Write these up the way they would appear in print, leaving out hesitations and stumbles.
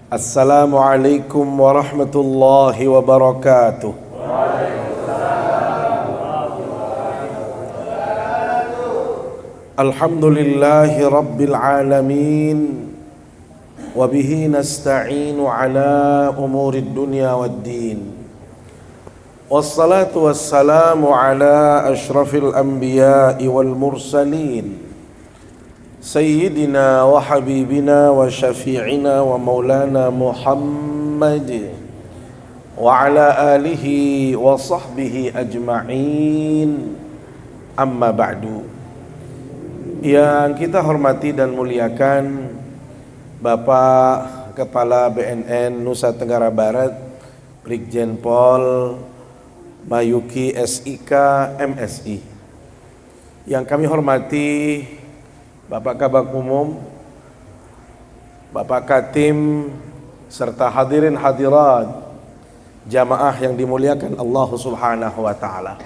Assalamualaikum warahmatullahi wabarakatuh. Alhamdulillahi rabbil alamin. Wabihi nasta'inu ala umurid dunya waddin. Wassalatu wassalamu ala ashrafil anbiya'i wal mursalin, Sayyidina wa habibina wa syafi'ina wa maulana Muhammad wa ala alihi wa sahbihi ajma'in. Amma ba'du. Yang kita hormati dan muliakan Bapak Kepala BNN Nusa Tenggara Barat, Brigjen Pol Mayuki SIK MSI. Yang kami hormati Bapak Kabag Umum, Bapak Katim, serta hadirin hadirat jamaah yang dimuliakan Allah Subhanahu wa Ta'ala.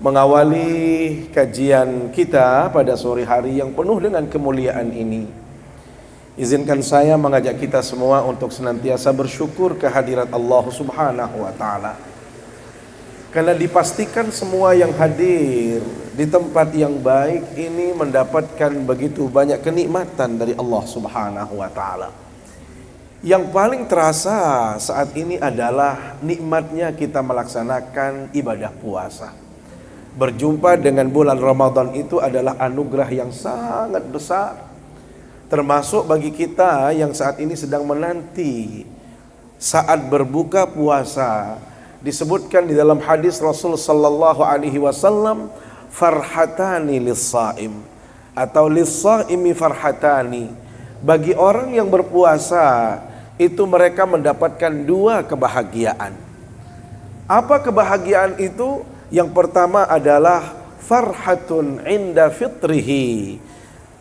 Mengawali kajian kita pada sore hari yang penuh dengan kemuliaan ini, izinkan saya mengajak kita semua untuk senantiasa bersyukur kehadirat Allah Subhanahu wa Ta'ala. Karena dipastikan semua yang hadir di tempat yang baik ini mendapatkan begitu banyak kenikmatan dari Allah Subhanahu wa Ta'ala. Yang paling terasa saat ini adalah nikmatnya kita melaksanakan ibadah puasa. Berjumpa dengan bulan Ramadan itu adalah anugerah yang sangat besar, termasuk bagi kita yang saat ini sedang menanti saat berbuka puasa. Disebutkan di dalam hadis Rasul sallallahu alaihi wasallam, farhatani lis-shaim, atau lis-shaimi farhatani. Bagi orang yang berpuasa itu mereka mendapatkan dua kebahagiaan. Apa kebahagiaan itu? Yang pertama adalah farhatun inda fitrihi,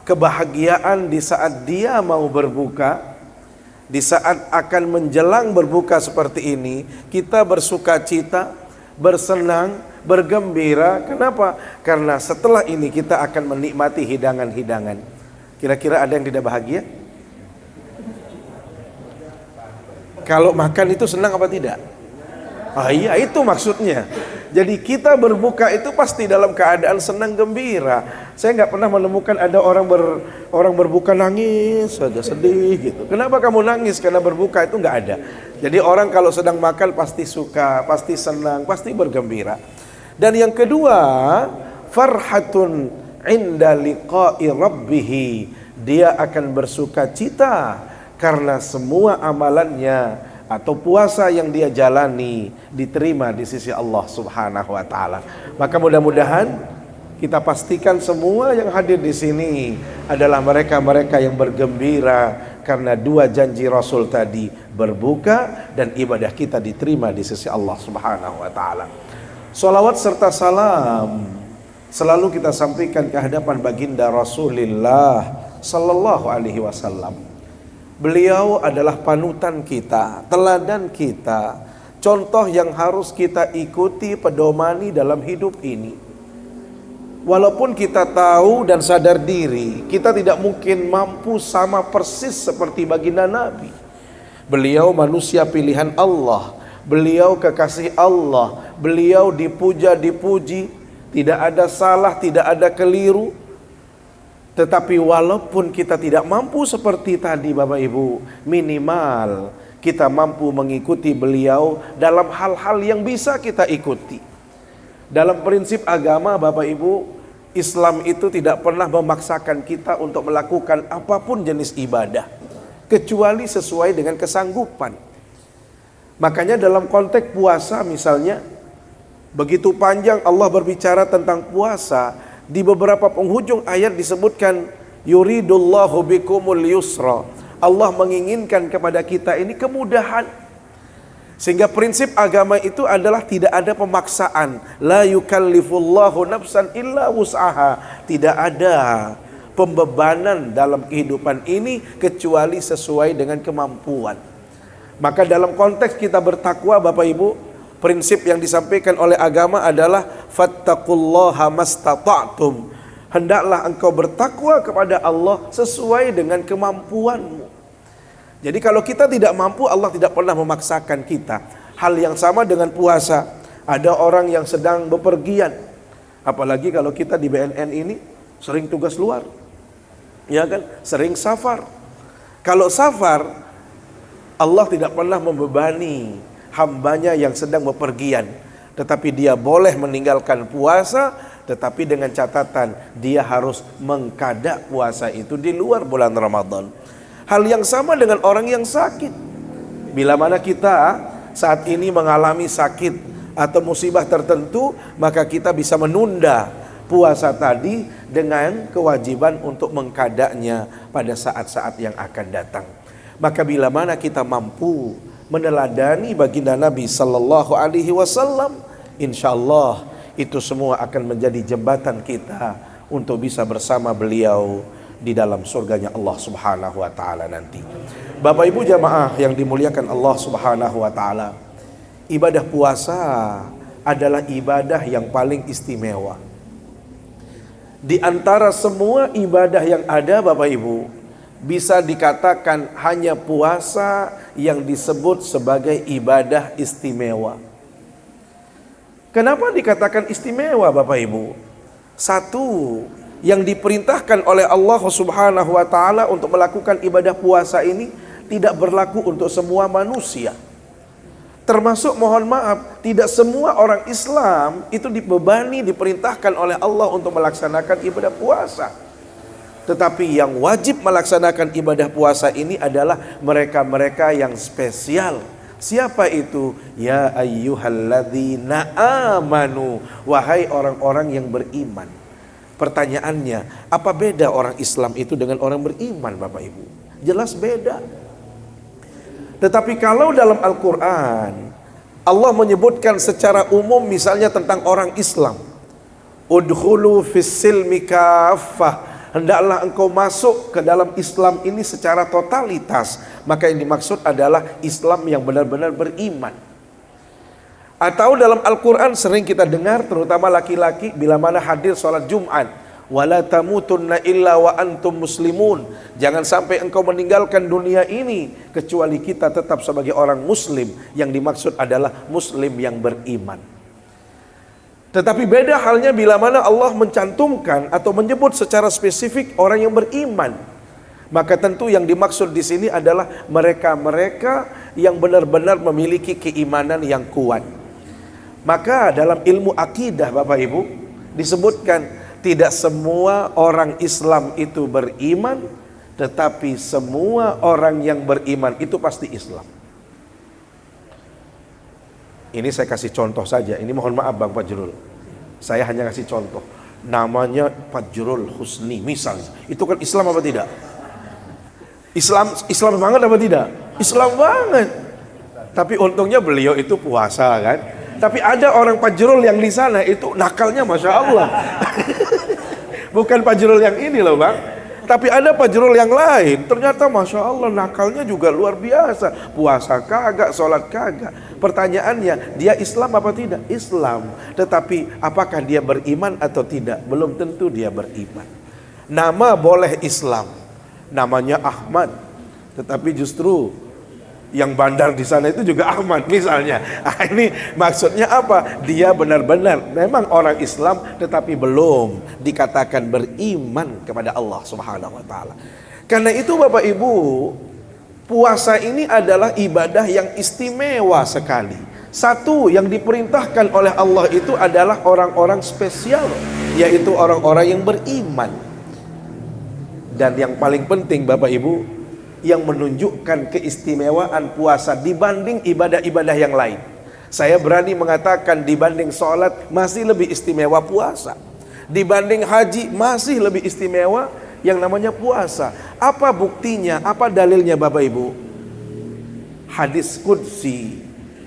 kebahagiaan di saat dia mau berbuka. Di saat akan menjelang berbuka seperti ini, kita bersuka cita, bersenang, bergembira. Kenapa? Karena setelah ini kita akan menikmati hidangan-hidangan. Kira-kira ada yang tidak bahagia? Kalau makan itu senang apa tidak? Ah iya, itu maksudnya. Jadi kita berbuka itu pasti dalam keadaan senang gembira. Saya nggak pernah menemukan ada orang berbuka nangis saja, sedih gitu. Kenapa kamu nangis? Karena berbuka itu nggak ada. Jadi orang kalau sedang makan pasti suka, pasti senang, pasti bergembira. Dan yang kedua, farhatun inda liqa'i rabbih. Dia akan bersuka cita karena semua amalannya atau puasa yang dia jalani diterima di sisi Allah Subhanahu wa Ta'ala. Maka mudah-mudahan kita pastikan semua yang hadir di sini adalah mereka-mereka yang bergembira karena dua janji Rasul tadi, berbuka dan ibadah kita diterima di sisi Allah Subhanahu wa Ta'ala. Salawat serta salam selalu kita sampaikan ke hadapan baginda Rasulullah sallallahu alaihi wasallam. Beliau adalah panutan kita, teladan kita, contoh yang harus kita ikuti, pedomani dalam hidup ini. Walaupun kita tahu dan sadar diri, kita tidak mungkin mampu sama persis seperti baginda Nabi. Beliau manusia pilihan Allah, beliau kekasih Allah, beliau dipuja, dipuji, tidak ada salah, tidak ada keliru. Tetapi walaupun kita tidak mampu seperti tadi Bapak Ibu, minimal kita mampu mengikuti beliau dalam hal-hal yang bisa kita ikuti. Dalam prinsip agama Bapak Ibu, Islam itu tidak pernah memaksakan kita untuk melakukan apapun jenis ibadah, kecuali sesuai dengan kesanggupan. Makanya dalam konteks puasa misalnya, begitu panjang Allah berbicara tentang puasa. Di beberapa penghujung ayat disebutkan yuridullahu bikumul yusra. Allah menginginkan kepada kita ini kemudahan. Sehingga prinsip agama itu adalah tidak ada pemaksaan. La yukallifullahu nafsan illa wus'aha. Tidak ada pembebanan dalam kehidupan ini kecuali sesuai dengan kemampuan. Maka dalam konteks kita bertakwa Bapak Ibu, prinsip yang disampaikan oleh agama adalah fattaqullaha mastata'tum. Hendaklah engkau bertakwa kepada Allah sesuai dengan kemampuanmu. Jadi kalau kita tidak mampu, Allah tidak pernah memaksakan kita. Hal yang sama dengan puasa. Ada orang yang sedang bepergian, apalagi kalau kita di BNN ini sering tugas luar, ya kan, sering safar. Kalau safar, Allah tidak pernah membebani hambanya yang sedang bepergian, tetapi dia boleh meninggalkan puasa, tetapi dengan catatan dia harus mengqada puasa itu di luar bulan Ramadan. Hal yang sama dengan orang yang sakit. Bila mana kita saat ini mengalami sakit atau musibah tertentu, maka kita bisa menunda puasa tadi dengan kewajiban untuk mengqadanya pada saat-saat yang akan datang. Maka bila mana kita mampu meneladani baginda Nabi sallallahu alaihi wasallam, insyaallah itu semua akan menjadi jembatan kita untuk bisa bersama beliau di dalam surganya Allah Subhanahu wa taala nanti. Bapak Ibu jamaah yang dimuliakan Allah Subhanahu wa taala, ibadah puasa adalah ibadah yang paling istimewa. Di antara semua ibadah yang ada Bapak Ibu, bisa dikatakan hanya puasa yang disebut sebagai ibadah istimewa. Kenapa dikatakan istimewa Bapak Ibu? Satu, yang diperintahkan oleh Allah Subhanahu wa taala untuk melakukan ibadah puasa ini tidak berlaku untuk semua manusia. Termasuk, mohon maaf, tidak semua orang Islam itu dibebani, diperintahkan oleh Allah untuk melaksanakan ibadah puasa. Tetapi yang wajib melaksanakan ibadah puasa ini adalah mereka-mereka yang spesial. Siapa itu? Ya ayyuhalladzina amanu, wahai orang-orang yang beriman. Pertanyaannya, apa beda orang Islam itu dengan orang beriman Bapak Ibu? Jelas beda. Tetapi kalau dalam Al-Quran Allah menyebutkan secara umum misalnya tentang orang Islam, udkhulu fis-silmi kaffah, hendaklah engkau masuk ke dalam Islam ini secara totalitas. Maka yang dimaksud adalah Islam yang benar-benar beriman. Atau dalam Al-Quran sering kita dengar, terutama laki-laki, bila mana hadir sholat Jumat, wala tamutunna illa wa antum muslimun, jangan sampai engkau meninggalkan dunia ini kecuali kita tetap sebagai orang muslim. Yang dimaksud adalah muslim yang beriman. Tetapi beda halnya bila mana Allah mencantumkan atau menyebut secara spesifik orang yang beriman. Maka tentu yang dimaksud di sini adalah mereka-mereka yang benar-benar memiliki keimanan yang kuat. Maka dalam ilmu akidah Bapak Ibu disebutkan tidak semua orang Islam itu beriman, tetapi semua orang yang beriman itu pasti Islam. Ini saya kasih contoh saja. Ini mohon maaf Bang Fajrul, saya hanya kasih contoh. Namanya Fajrul Husni misalnya, itu kan Islam apa tidak? Islam banget apa tidak? Islam banget. Tapi untungnya beliau itu puasa kan. Tapi ada orang Fajrul yang di sana itu nakalnya Masya Allah. Bukan Fajrul yang ini loh Bang. Tapi ada Fajrul yang lain. Ternyata Masya Allah nakalnya juga luar biasa. Puasa kagak, sholat kagak. Pertanyaannya, dia Islam apa tidak? Islam. Tetapi apakah dia beriman atau tidak? Belum tentu dia beriman. Nama boleh Islam, namanya Ahmad, tetapi justru yang bandar di sana itu juga Ahmad misalnya. Ini maksudnya apa? Dia benar-benar memang orang Islam, tetapi belum dikatakan beriman kepada Allah Subhanahu wa taala. Karena itu Bapak Ibu, puasa ini adalah ibadah yang istimewa sekali. Satu yang diperintahkan oleh Allah itu adalah orang-orang spesial, yaitu orang-orang yang beriman. Dan yang paling penting Bapak Ibu, yang menunjukkan keistimewaan puasa dibanding ibadah-ibadah yang lain. Saya berani mengatakan dibanding sholat masih lebih istimewa puasa. Dibanding haji masih lebih istimewa yang namanya puasa. Apa buktinya? Apa dalilnya Bapak Ibu? Hadis qudsi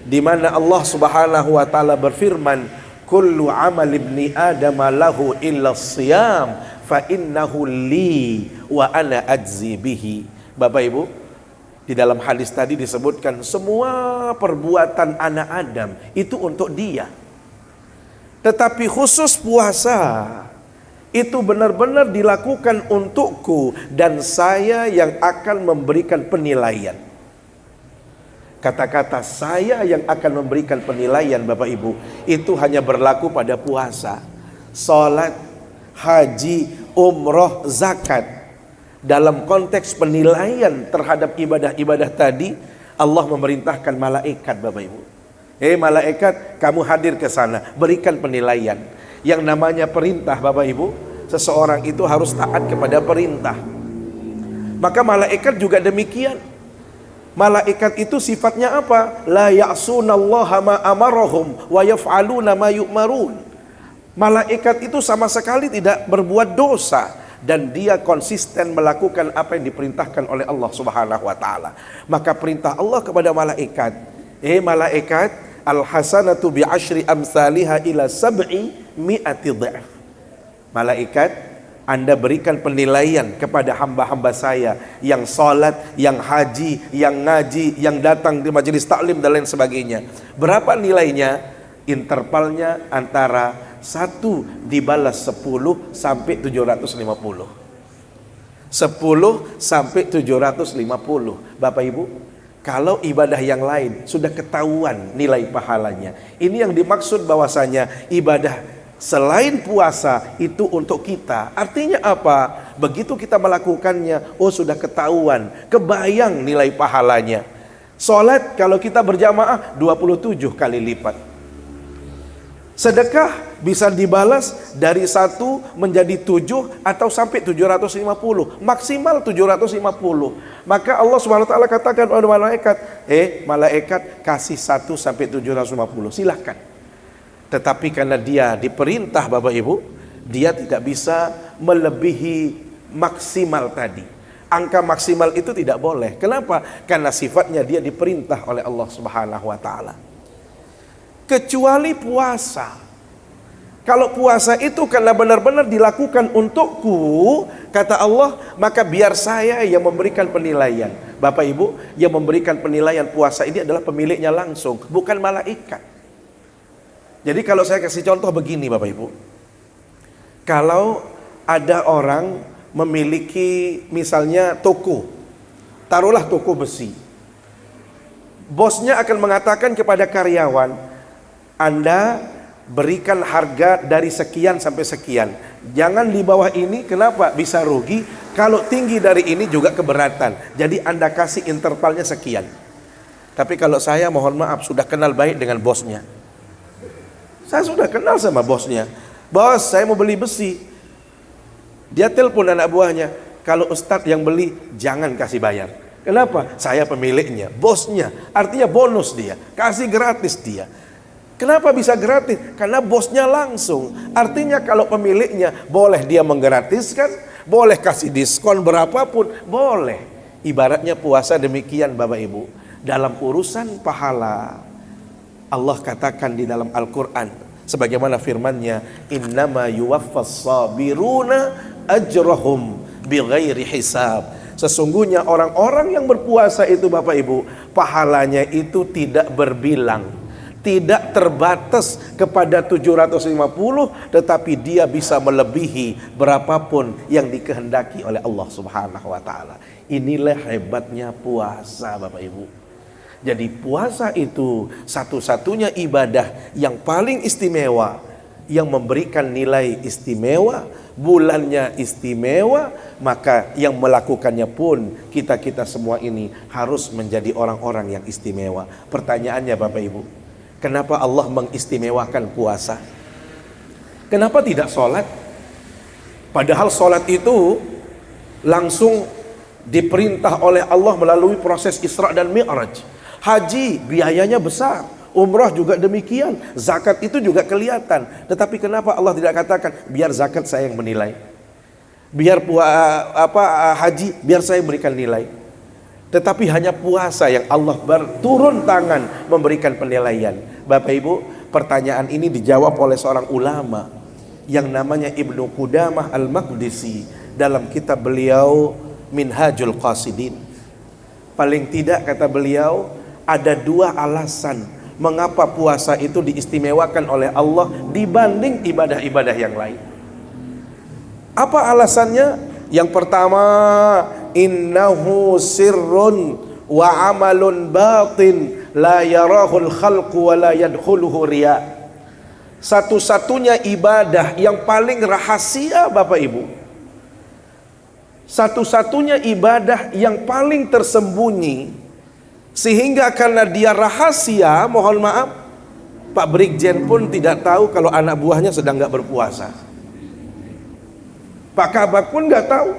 di mana Allah Subhanahu wa taala berfirman, kullu amal ibni adam lahu illa siyam fa innahu li wa ana ajzi bihi. Bapak Ibu, di dalam hadis tadi disebutkan semua perbuatan anak Adam itu untuk dia. Tetapi khusus puasa itu benar-benar dilakukan untukku dan saya yang akan memberikan penilaian. Kata-kata saya yang akan memberikan penilaian Bapak Ibu itu hanya berlaku pada puasa, salat, haji, umroh, zakat. Dalam konteks penilaian terhadap ibadah-ibadah tadi, Allah memerintahkan malaikat Bapak Ibu. Malaikat, kamu hadir ke sana, berikan penilaian. Yang namanya perintah Bapak Ibu, seseorang itu harus taat kepada perintah. Maka malaikat juga demikian. Malaikat itu sifatnya apa? La ya'sunallaha ma amarahum wa yaf'aluna ma yu'marun. Malaikat itu sama sekali tidak berbuat dosa dan dia konsisten melakukan apa yang diperintahkan oleh Allah Subhanahu wa taala. Maka perintah Allah kepada malaikat, malaikat, al-hasanatu bi asyri amsalihha ila sab'i mi'ati dha'f. Malaikat, Anda berikan penilaian kepada hamba-hamba saya yang salat, yang haji, yang ngaji, yang datang di majelis taklim dan lain sebagainya. Berapa nilainya? Intervalnya antara 1 dibalas 10 sampai 750. 10 sampai 750. Bapak Ibu, kalau ibadah yang lain sudah ketahuan nilai pahalanya. Ini yang dimaksud bahwasanya ibadah selain puasa itu untuk kita. Artinya apa? Begitu kita melakukannya, sudah ketahuan, kebayang nilai pahalanya. Salat kalau kita berjamaah 27 kali lipat. Sedekah bisa dibalas dari 1 menjadi 7 atau sampai 750, maksimal 750. Maka Allah Subhanahu wa taala katakan kepada malaikat, malaikat kasih 1 sampai 750, silahkan. Tetapi karena dia diperintah Bapak Ibu, dia tidak bisa melebihi maksimal tadi. Angka maksimal itu tidak boleh. Kenapa? Karena sifatnya dia diperintah oleh Allah Subhanahu wa taala. Kecuali puasa. Kalau puasa itu karena benar-benar dilakukan untukku, kata Allah, maka biar saya yang memberikan penilaian. Bapak Ibu, yang memberikan penilaian puasa ini adalah pemiliknya langsung, bukan malaikat. Jadi kalau saya kasih contoh begini Bapak Ibu, kalau ada orang memiliki misalnya toko, taruhlah toko besi, bosnya akan mengatakan kepada karyawan, Anda berikan harga dari sekian sampai sekian, jangan di bawah ini. Kenapa? Bisa rugi. Kalau tinggi dari ini juga keberatan, jadi Anda kasih intervalnya sekian. Tapi kalau saya mohon maaf sudah kenal baik dengan bosnya, saya sudah kenal sama bosnya, bos saya mau beli besi, dia telepon anak buahnya, kalau ustadz yang beli jangan kasih bayar. Kenapa? Saya pemiliknya, bosnya, artinya bonus dia, kasih gratis dia. Kenapa bisa gratis? Karena bosnya langsung. Artinya kalau pemiliknya boleh dia menggratiskan, boleh kasih diskon berapapun, boleh. Ibaratnya puasa demikian Bapak Ibu. Dalam urusan pahala, Allah katakan di dalam Al-Quran, sebagaimana firman-Nya, innama yuwaffas sabiruna ajrahum bighairi hisab. Sesungguhnya orang-orang yang berpuasa itu Bapak Ibu, pahalanya itu tidak berbilang, tidak terbatas kepada 750, tetapi dia bisa melebihi berapapun yang dikehendaki oleh Allah Subhanahu wa taala. Inilah hebatnya puasa Bapak Ibu. Jadi puasa itu satu-satunya ibadah yang paling istimewa, yang memberikan nilai istimewa, bulannya istimewa, maka yang melakukannya pun kita semua ini harus menjadi orang-orang yang istimewa. Pertanyaannya Bapak Ibu, kenapa Allah mengistimewakan puasa? Kenapa tidak sholat? Padahal sholat itu langsung diperintah oleh Allah melalui proses Isra dan Mi'raj. Haji biayanya besar, umrah juga demikian, zakat itu juga kelihatan. Tetapi kenapa Allah tidak katakan biar zakat saya yang menilai, biar haji biar saya berikan nilai? Tetapi hanya puasa yang Allah berturun tangan memberikan penilaian. Bapak Ibu, pertanyaan ini dijawab oleh seorang ulama yang namanya Ibnu Qudamah Al-Maqdisi dalam kitab beliau Minhajul Qasidin. Paling tidak kata beliau, ada 2 alasan mengapa puasa itu diistimewakan oleh Allah dibanding ibadah-ibadah yang lain. Apa alasannya? Yang pertama, innahu sirrun wa amalun batin la yarahul khalqu wa la yadkhuluhu riya. Satu-satunya ibadah yang paling rahasia Bapak Ibu, satu-satunya ibadah yang paling tersembunyi, sehingga karena dia rahasia, mohon maaf, Pak Brigjen pun tidak tahu kalau anak buahnya sedang nggak berpuasa. Pak Kabak pun nggak tahu.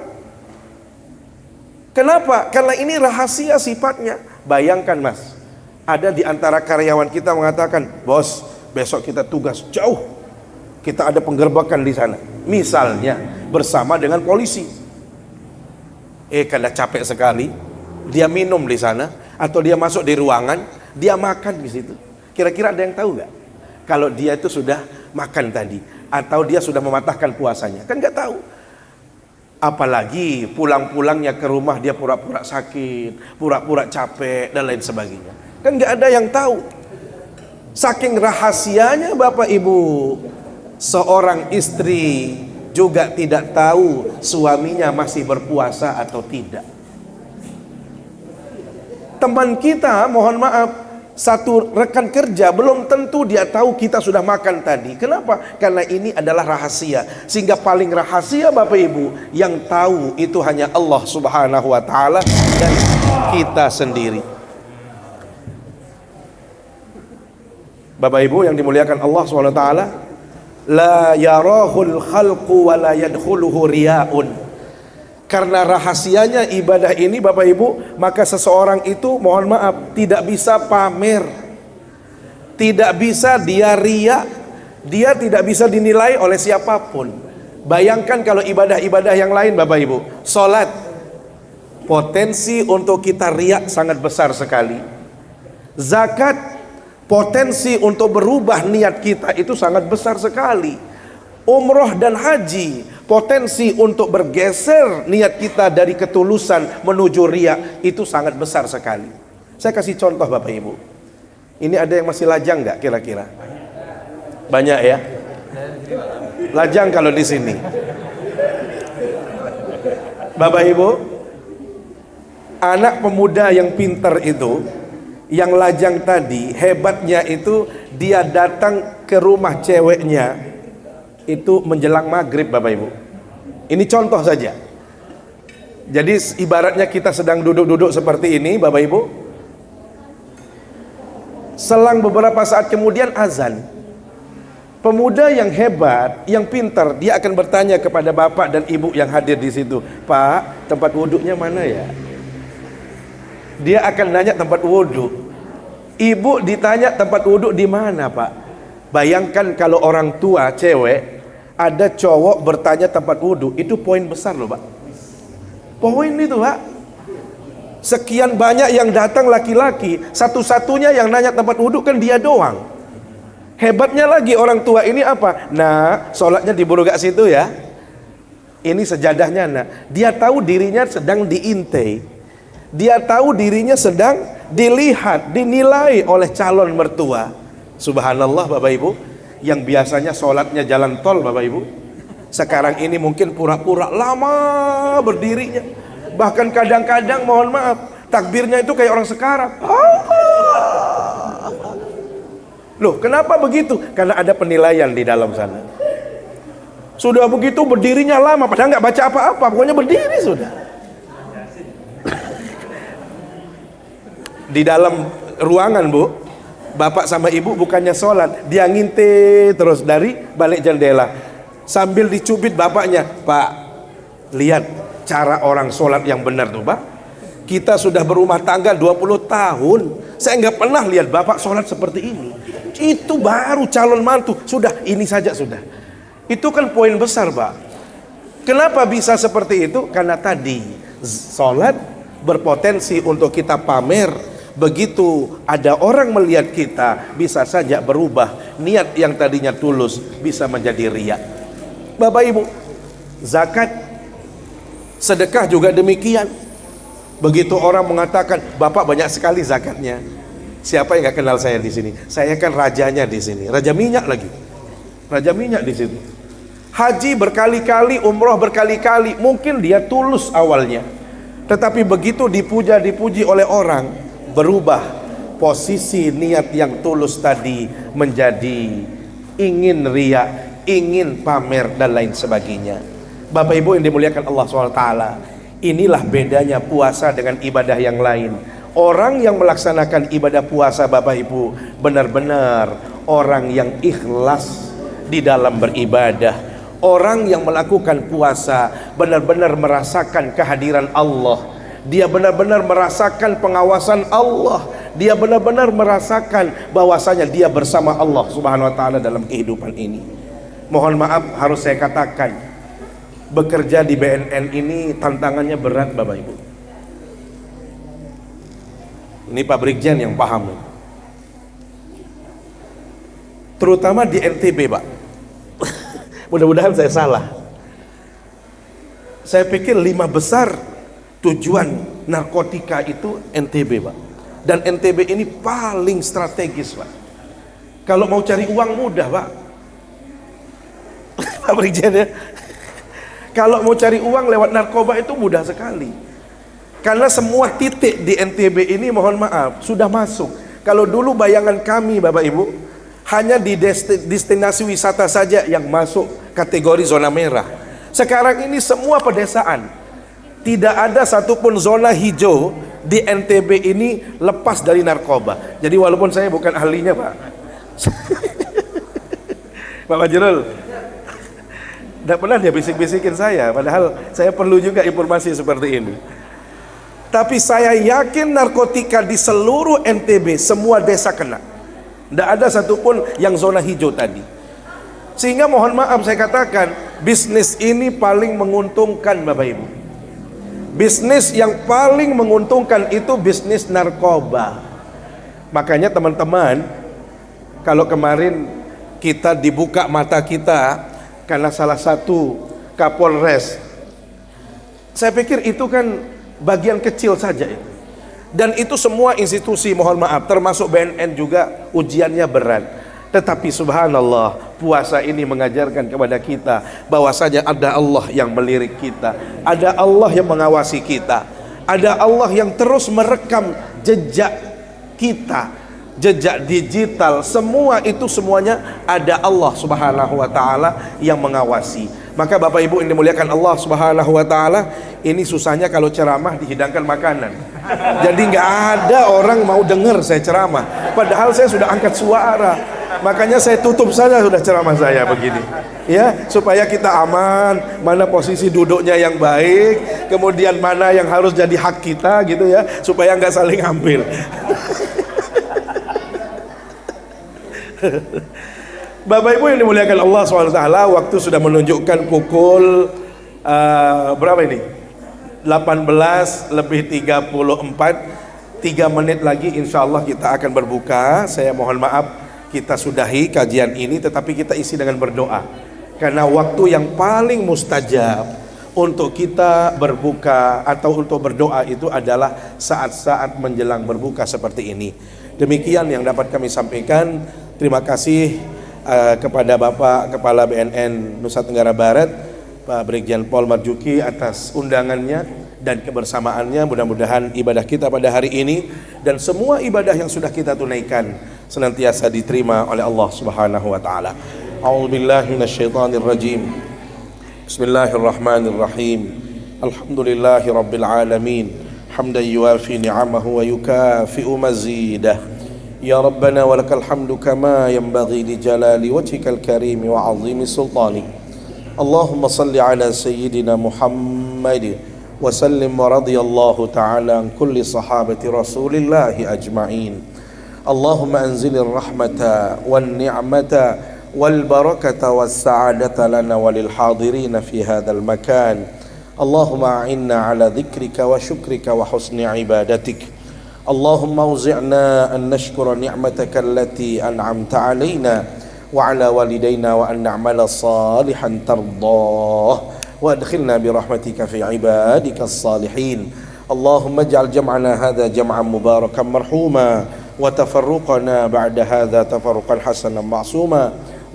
Kenapa? Karena ini rahasia sifatnya. Bayangkan Mas, ada di antara karyawan kita mengatakan, bos, besok kita tugas jauh, kita ada penggerbekan di sana, misalnya bersama dengan polisi. Karena capek sekali, dia minum di sana, atau dia masuk di ruangan, dia makan di situ. Kira-kira ada yang tahu nggak? Kalau dia itu sudah makan tadi, atau dia sudah mematahkan puasanya, kan nggak tahu. Apalagi pulang-pulangnya ke rumah dia pura-pura sakit, pura-pura capek dan lain sebagainya. Kan nggak ada yang tahu. Saking rahasianya Bapak Ibu, seorang istri juga tidak tahu suaminya masih berpuasa atau tidak. Teman kita, mohon maaf, satu rekan kerja belum tentu dia tahu kita sudah makan tadi. Kenapa? Karena ini adalah rahasia. Sehingga paling rahasia Bapak Ibu, yang tahu itu hanya Allah Subhanahu wa taala dan kita sendiri. Bapak Ibu yang dimuliakan Allah Subhanahu wa taala, la yarahul khalqu wa la yadkhuluhu riyaun. Karena rahasianya ibadah ini Bapak Ibu, maka seseorang itu, mohon maaf, tidak bisa pamer, tidak bisa dia riya, dia tidak bisa dinilai oleh siapapun. Bayangkan kalau ibadah-ibadah yang lain Bapak Ibu, sholat, potensi untuk kita riya sangat besar sekali. Zakat, potensi untuk berubah niat kita itu sangat besar sekali. Umroh dan haji, potensi untuk bergeser niat kita dari ketulusan menuju riya itu sangat besar sekali. Saya kasih contoh Bapak Ibu. Ini ada yang masih lajang nggak kira-kira? Banyak ya? Lajang kalau di sini. Bapak Ibu, anak pemuda yang pintar itu, yang lajang tadi, hebatnya itu dia datang ke rumah ceweknya itu menjelang maghrib Bapak Ibu. Ini contoh saja. Jadi ibaratnya kita sedang duduk-duduk seperti ini Bapak Ibu, selang beberapa saat kemudian azan. Pemuda yang hebat, yang pintar, dia akan bertanya kepada bapak dan ibu yang hadir di situ, Pak, tempat wudhunya mana ya? Dia akan nanya tempat wudhu. Ibu ditanya tempat wudhu di mana Pak? Bayangkan kalau orang tua cewek, ada cowok bertanya tempat wudhu, itu poin besar loh Pak. Poin itu Pak. Sekian banyak yang datang laki-laki, satu-satunya yang nanya tempat wudhu kan dia doang. Hebatnya lagi orang tua ini apa? Nah, sholatnya di gak situ ya. Ini sejadahnya nah. Dia tahu dirinya sedang diintai. Dia tahu dirinya sedang dilihat, dinilai oleh calon mertua. Subhanallah Bapak Ibu, yang biasanya sholatnya jalan tol Bapak Ibu, sekarang ini mungkin pura-pura lama berdirinya. Bahkan kadang-kadang mohon maaf, takbirnya itu kayak orang sekarat. Loh, kenapa begitu? Karena ada penilaian di dalam sana. Sudah begitu berdirinya lama, padahal nggak baca apa-apa, pokoknya berdiri sudah. Di dalam ruangan Bu, bapak sama ibu bukannya sholat, dia ngintip terus dari balik jendela sambil dicubit bapaknya. Pak, lihat cara orang sholat yang benar tuh Pak. Kita sudah berumah tangga 20 tahun, saya nggak pernah lihat bapak sholat seperti ini. Itu baru calon mantu, sudah ini saja sudah. Itu kan poin besar Pak. Kenapa bisa seperti itu? Karena tadi sholat berpotensi untuk kita pamer. Begitu ada orang melihat kita, bisa saja berubah niat yang tadinya tulus bisa menjadi riya. Bapak Ibu, zakat, sedekah juga demikian. Begitu orang mengatakan, Bapak banyak sekali zakatnya. Siapa yang nggak kenal saya di sini? Saya kan rajanya di sini, raja minyak lagi, raja minyak di situ. Haji berkali-kali, umroh berkali-kali, mungkin dia tulus awalnya, tetapi begitu dipuji oleh orang, berubah posisi niat yang tulus tadi menjadi ingin riya, ingin pamer dan lain sebagainya. Bapak Ibu yang dimuliakan Allah SWT, inilah bedanya puasa dengan ibadah yang lain. Orang yang melaksanakan ibadah puasa, Bapak Ibu, benar-benar orang yang ikhlas di dalam beribadah. Orang yang melakukan puasa benar-benar merasakan kehadiran Allah. Dia benar-benar merasakan pengawasan Allah. Dia benar-benar merasakan bahwasanya dia bersama Allah Subhanahu wa taala dalam kehidupan ini. Mohon maaf harus saya katakan, bekerja di BNN ini tantangannya berat, Bapak Ibu. Ini Pak Brigjen yang paham, terutama di NTB, Pak. Mudah-mudahan saya salah. Saya pikir 5 besar tujuan narkotika itu NTB, Pak. Dan NTB ini paling strategis, Pak. Kalau mau cari uang mudah, Pak. Pak Brigjen ya. Kalau mau cari uang lewat narkoba itu mudah sekali. Karena semua titik di NTB ini, mohon maaf, sudah masuk. Kalau dulu bayangan kami, Bapak Ibu, hanya di destinasi wisata saja yang masuk kategori zona merah. Sekarang ini semua pedesaan. Tidak ada satupun zona hijau di NTB ini lepas dari narkoba. Jadi walaupun saya bukan ahlinya, Pak. Pak Majrul, tidak pernah dia bisik-bisikin saya, padahal saya perlu juga informasi seperti ini. Tapi saya yakin narkotika di seluruh NTB semua desa kena. Tidak ada satupun yang zona hijau tadi. Sehingga mohon maaf saya katakan, bisnis ini paling menguntungkan, Bapak Ibu. Bisnis yang paling menguntungkan itu bisnis narkoba. Makanya teman-teman, kalau kemarin kita dibuka mata kita karena salah satu Kapolres, saya pikir itu kan bagian kecil saja itu. Dan itu semua institusi, mohon maaf, termasuk BNN juga ujiannya berat. Tetapi subhanallah, puasa ini mengajarkan kepada kita bahwasanya ada Allah yang melirik kita, ada Allah yang mengawasi kita, ada Allah yang terus merekam jejak kita, jejak digital, semua itu semuanya ada Allah Subhanahu wa taala yang mengawasi. Maka Bapak Ibu yang dimuliakan Allah Subhanahu wa taala, ini susahnya kalau ceramah dihidangkan makanan. Jadi nggak ada orang mau dengar saya ceramah, padahal saya sudah angkat suara. Makanya saya tutup saja sudah ceramah saya begini, ya, supaya kita aman, mana posisi duduknya yang baik, kemudian mana yang harus jadi hak kita gitu ya, supaya nggak saling ambil. Bapak Ibu yang dimuliakan Allah SWT, waktu sudah menunjukkan pukul berapa ini? 18 lebih 34, 3 menit lagi insya Allah kita akan berbuka. Saya mohon maaf kita sudahi kajian ini, tetapi kita isi dengan berdoa. Karena waktu yang paling mustajab untuk kita berbuka atau untuk berdoa itu adalah saat-saat menjelang berbuka seperti ini. Demikian yang dapat kami sampaikan. Terima kasih kepada Bapak Kepala BNN Nusa Tenggara Barat, Pak Brigjen Pol Marjuki, atas undangannya dan kebersamaannya. Mudah-mudahan ibadah kita pada hari ini dan semua ibadah yang sudah kita tunaikan senantiasa diterima oleh Allah Subhanahu wa taala. A'udzubillahi minasyaitonir rajim. Bismillahirrahmanirrahim. Alhamdulillahi rabbil alamin. Hamdan yuwafi ni'amahu wa yukafi'u mazidah. Ya Rabbana walakal hamdu kama yanbaghi li jalali wajhikal karim wa 'azimi sultani. Allahumma salli ala sayyidina Muhammad wa sallim wa radiyallahu ta'ala an kulli sahabati Rasulillahi ajma'in. Allahumma anzilir rahmata wan ni'mata wal barakata was sa'adata lana walil hadirin fi hadzal makan. Allahumma a'inna ala dzikrika wa syukrika wa husni ibadatik. اللهم اوزعنا أن نشكر نعمتك التي أنعمت علينا وعلى والدينا وأن نعمل صالحا ترضاه وأدخلنا برحمتك في عبادك الصالحين. اللهم اجعل جمعنا هذا جمعا مباركا مرحوما وتفرقنا بعد هذا تفرقا حسنا معصوما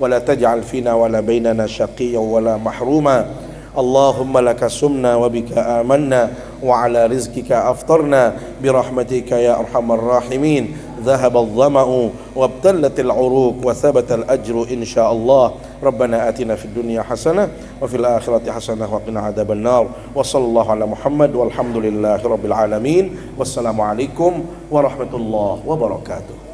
ولا تجعل فينا ولا بيننا شقيا ولا محروما. اللهم لك سمنا وبك آمنا وعلى رزقك أفطرنا برحمتك يا أرحم الراحمين. ذهب الظمأ وابتلت العروق وثبت الأجر إن شاء الله. ربنا آتنا في الدنيا حسنة وفي الآخرة حسنة وقنا عذاب النار. وصلى الله على محمد والحمد لله رب العالمين. والسلام عليكم ورحمة الله وبركاته.